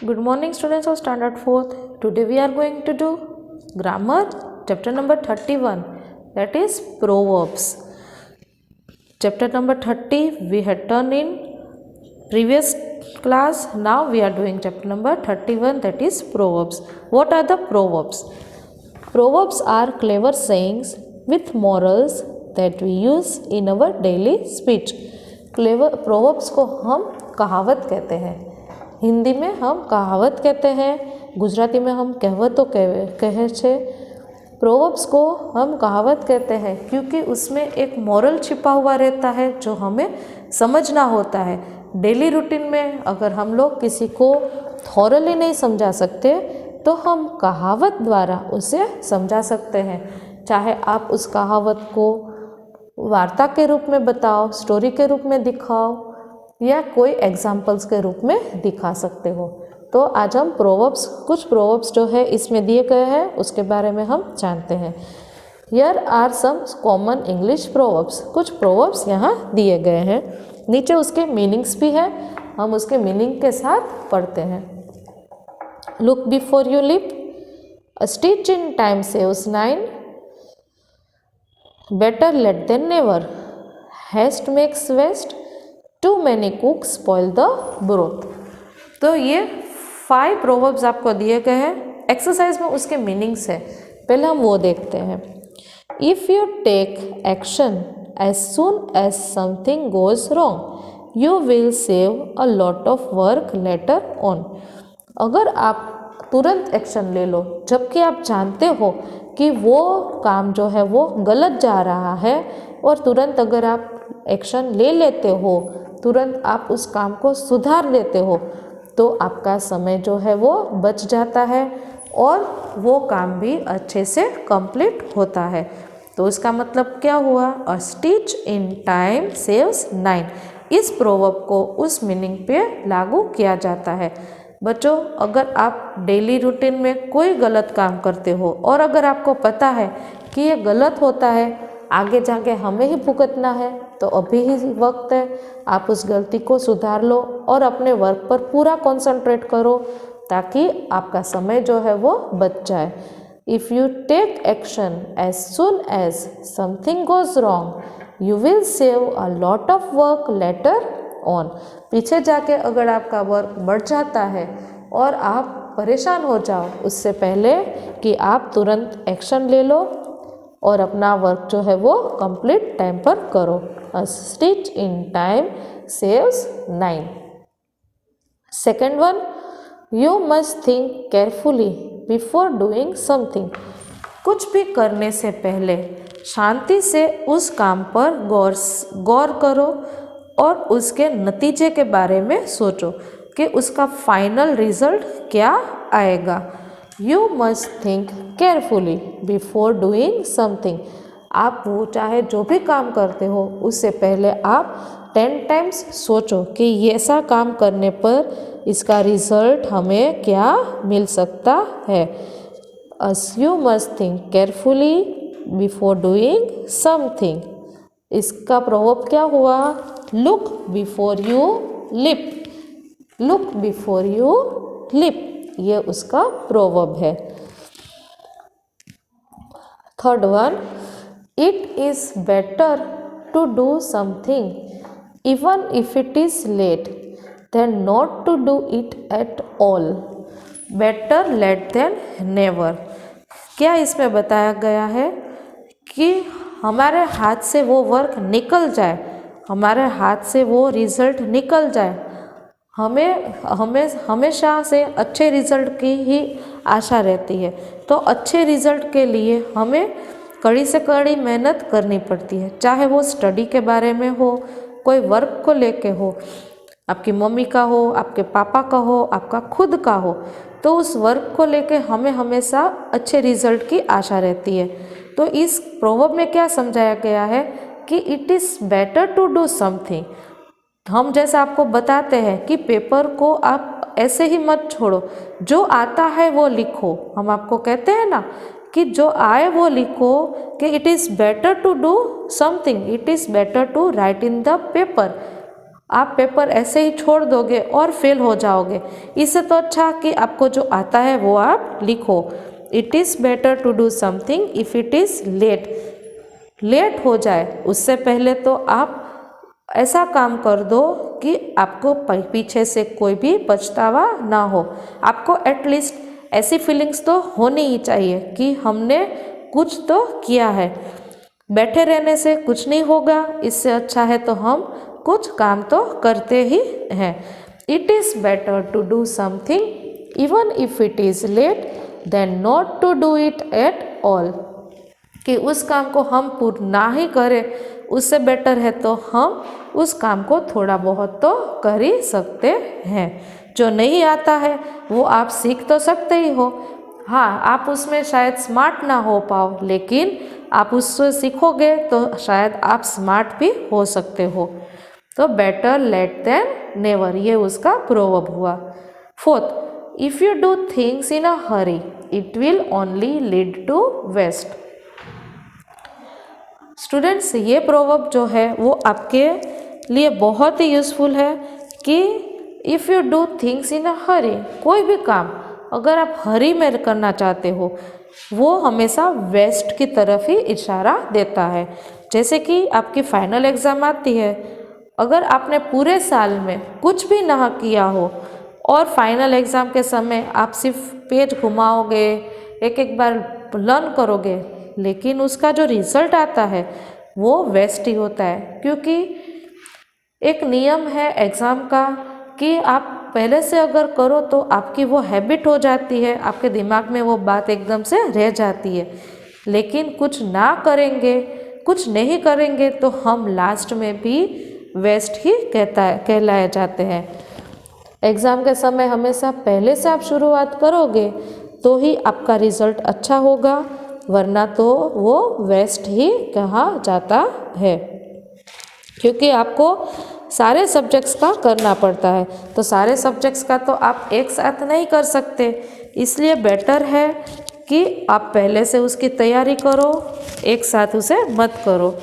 Good morning, students of Standard 4th. Today we are going to do grammar chapter number 31, that is Proverbs. Chapter number 30 we had done in previous class. Now we are doing chapter number 31, that is Proverbs. What are the Proverbs? Proverbs are clever sayings with morals that we use in our daily speech. Clever proverbs को हम कहावत कहते हैं, हिंदी में हम कहावत कहते हैं, गुजराती में हम कહેવતો કહે છે। प्रोवर्ब्स को हम कहावत कहते हैं क्योंकि उसमें एक मॉरल छिपा हुआ रहता है जो हमें समझना होता है। डेली रूटीन में अगर हम लोग किसी को थॉरली नहीं समझा सकते तो हम कहावत द्वारा उसे समझा सकते हैं। चाहे आप उस कहावत को वार्ता के रूप में बताओ, स्टोरी के रूप में दिखाओ या कोई एग्जाम्पल्स के रूप में दिखा सकते हो। तो आज हम कुछ प्रोवर्ब्स जो है इसमें दिए गए हैं उसके बारे में हम जानते हैं। Here are some common English proverbs. कुछ प्रोवर्ब्स यहाँ दिए गए हैं, नीचे उसके मीनिंग्स भी है, हम उसके मीनिंग के साथ पढ़ते हैं। Look before you lip, a stitch in time saves 9, better late than never, haste makes waste, too many cooks spoil the broth। तो ये 5 प्रोवर्ब्स आपको दिए गए हैं, एक्सरसाइज में उसके मीनिंग्स है, पहले हम वो देखते हैं। If you take action as soon as something goes wrong you will save a lot of work later on. अगर आप तुरंत एक्शन ले लो जबकि आप जानते हो कि वो काम जो है वो गलत जा रहा है, और तुरंत अगर आप एक्शन ले लेते हो, तुरंत आप उस काम को सुधार लेते हो तो आपका समय जो है वो बच जाता है और वो काम भी अच्छे से कंप्लीट होता है। तो इसका मतलब क्या हुआ? अ स्टिच इन टाइम सेव्स 9। इस प्रोवर्ब को उस मीनिंग पे लागू किया जाता है। बच्चों, अगर आप डेली रूटीन में कोई गलत काम करते हो और अगर आपको पता है कि ये गलत होता है, आगे जाके हमें ही भुगतना है, तो अभी ही वक्त है आप उस गलती को सुधार लो और अपने वर्क पर पूरा कंसंट्रेट करो ताकि आपका समय जो है वो बच जाए। If you take action as soon as something goes wrong you will save a lot of work later on. पीछे जाके अगर आपका वर्क बढ़ जाता है और आप परेशान हो जाओ उससे पहले कि आप तुरंत एक्शन ले लो और अपना वर्क जो है वो कंप्लीट टाइम पर करो। अ stitch in time saves 9। Second one, you must think carefully before doing something. कुछ भी करने से पहले शांति से उस काम पर गौर करो और उसके नतीजे के बारे में सोचो कि उसका फाइनल रिजल्ट क्या आएगा। You must think carefully before doing something. आप वो चाहे जो भी काम करते हो उससे पहले आप 10 टाइम्स सोचो कि ये ऐसा काम करने पर इसका रिजल्ट हमें क्या मिल सकता है। You must think carefully before doing something. इसका प्रोवर्ब क्या हुआ? Look before you leap. Look before you leap, ये उसका प्रोवर्ब है। Third one, it is better to do something even if it is late than not to do it at all. Better late than never. क्या इसमें बताया गया है कि हमारे हाथ से वो वर्क निकल जाए, हमारे हाथ से वो रिज़ल्ट निकल जाए, हमें हमेशा से अच्छे रिज़ल्ट की ही आशा रहती है। तो अच्छे रिज़ल्ट के लिए हमें कड़ी से कड़ी मेहनत करनी पड़ती है, चाहे वो स्टडी के बारे में हो, कोई वर्क को लेके हो, आपकी मम्मी का हो, आपके पापा का हो, आपका खुद का हो, तो उस वर्क को लेके हमें हमेशा अच्छे रिज़ल्ट की आशा रहती है। तो इस प्रोवर्ब में क्या समझाया गया है कि it is better to do something. हम जैसा आपको बताते हैं कि पेपर को आप ऐसे ही मत छोड़ो, जो आता है वो लिखो। हम आपको कहते हैं ना कि जो आए वो लिखो, कि it is better to do something, it is better to write in the paper. आप पेपर ऐसे ही छोड़ दोगे और फेल हो जाओगे। इससे तो अच्छा कि आपको जो आता है वो आप लिखो। It is better to do something if it is late हो जाए उससे पहले तो आप ऐसा काम कर दो कि आपको पीछे से कोई भी पछतावा ना हो। आपको एटलीस्ट ऐसी फीलिंग्स तो होनी ही चाहिए कि हमने कुछ तो किया है। बैठे रहने से कुछ नहीं होगा, इससे अच्छा है तो हम कुछ काम तो करते ही हैं। It is better to do something even if it is late than not to do it at all. कि उस काम को हम पूर्ण ना ही करें उससे बेटर है तो हम उस काम को थोड़ा बहुत तो कर ही सकते हैं। जो नहीं आता है वो आप सीख तो सकते ही हो। हाँ, आप उसमें शायद स्मार्ट ना हो पाओ, लेकिन आप उससे सीखोगे तो शायद आप स्मार्ट भी हो सकते हो। तो बेटर लेट देन नेवर, ये उसका प्रोवर्ब हुआ। Fourth, if you do things in a hurry it will only lead to waste. Students, ये प्रोवर्ब जो है वो आपके लिए बहुत ही यूज़फुल है कि if you do things in a hurry, कोई भी काम अगर आप हरी में करना चाहते हो वो हमेशा वेस्ट की तरफ ही इशारा देता है। जैसे कि आपकी फाइनल एग्ज़ाम आती है, अगर आपने पूरे साल में कुछ भी ना किया हो और फाइनल एग्ज़ाम के समय आप सिर्फ पेज घुमाओगे, एक एक बार लर्न करोगे, लेकिन उसका जो रिज़ल्ट आता है वो वेस्ट ही होता है। क्योंकि एक नियम है एग्ज़ाम का कि आप पहले से अगर करो तो आपकी वो हैबिट हो जाती है, आपके दिमाग में वो बात एकदम से रह जाती है। लेकिन कुछ ना करेंगे, कुछ नहीं करेंगे तो हम लास्ट में भी वेस्ट ही कहलाए जाते हैं। एग्ज़ाम के समय हमेशा पहले से आप शुरुआत करोगे तो ही आपका रिज़ल्ट अच्छा होगा, वरना तो वो वेस्ट ही कहा जाता है। क्योंकि आपको सारे सब्जेक्ट्स का करना पड़ता है, तो सारे सब्जेक्ट्स का तो आप एक साथ नहीं कर सकते। इसलिए बेटर है कि आप पहले से उसकी तैयारी करो, एक साथ उसे मत करो।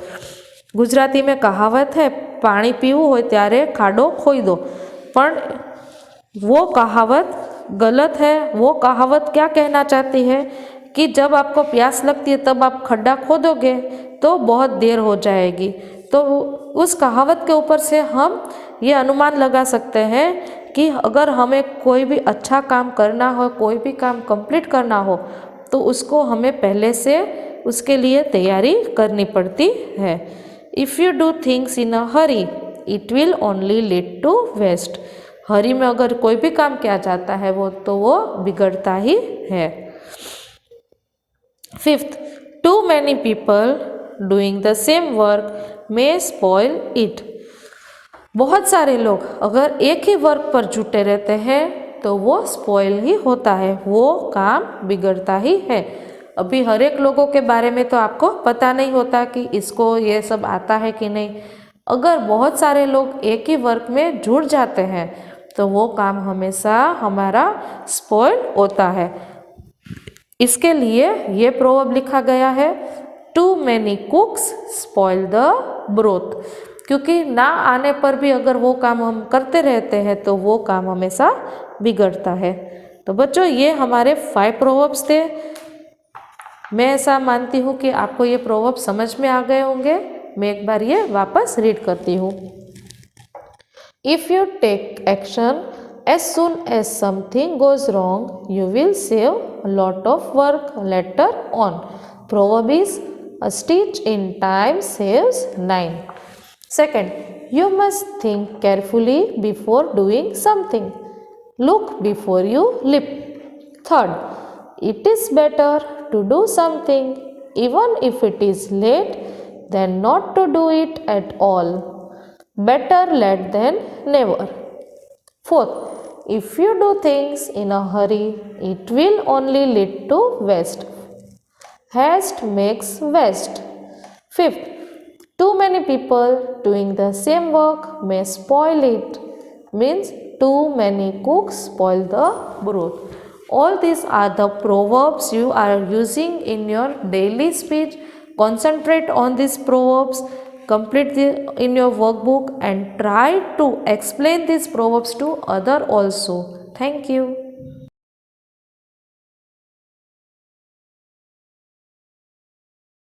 गुजराती में कहावत है, पानी पीવું હોય ત્યારે ખાડો खोई दो, पर वो कहावत गलत है। वो कहावत क्या कहना चाहती है कि जब आपको प्यास लगती है तब आप खड्डा खोदोगे तो बहुत देर हो जाएगी। तो उस कहावत के ऊपर से हम ये अनुमान लगा सकते हैं कि अगर हमें कोई भी अच्छा काम करना हो, कोई भी काम कंप्लीट करना हो, तो उसको हमें पहले से उसके लिए तैयारी करनी पड़ती है। If you do things in a hurry it will only lead to waste. Hurry में अगर कोई भी काम किया जाता है वो बिगड़ता ही है। Fifth, too many people doing the same work may spoil it. बहुत सारे लोग अगर एक ही वर्क पर जुटे रहते हैं तो वो स्पॉइल ही होता है, वो काम बिगड़ता ही है। अभी हर एक लोगों के बारे में तो आपको पता नहीं होता कि इसको ये सब आता है कि नहीं। अगर बहुत सारे लोग एक ही वर्क में जुड़ जाते हैं तो वो काम हमेशा हमारा स्पॉइल होता है। इसके लिए ये प्रोवर्ब लिखा गया है, too many cooks spoil the broth. क्योंकि ना आने पर भी अगर वो काम हम करते रहते हैं तो वो काम हमेशा बिगड़ता है। तो बच्चों, ये हमारे 5 प्रोवर्ब्स थे। मैं ऐसा मानती हूँ कि आपको ये प्रोवर्ब समझ में आ गए होंगे। मैं एक बार ये वापस रीड करती हूँ। If you take action as soon as something goes wrong, you will save a lot of work later on. Proverb is, a stitch in time saves 9. Second, you must think carefully before doing something. Look before you leap. Third, it is better to do something even if it is late than not to do it at all. Better late than never. Fourth, if you do things in a hurry, it will only lead to waste. Haste makes waste. Fifth, too many people doing the same work may spoil it. Means too many cooks spoil the broth. All these are the proverbs you are using in your daily speech. Concentrate on these proverbs. complete in your workbook and try to explain these proverbs to other also. Thank you.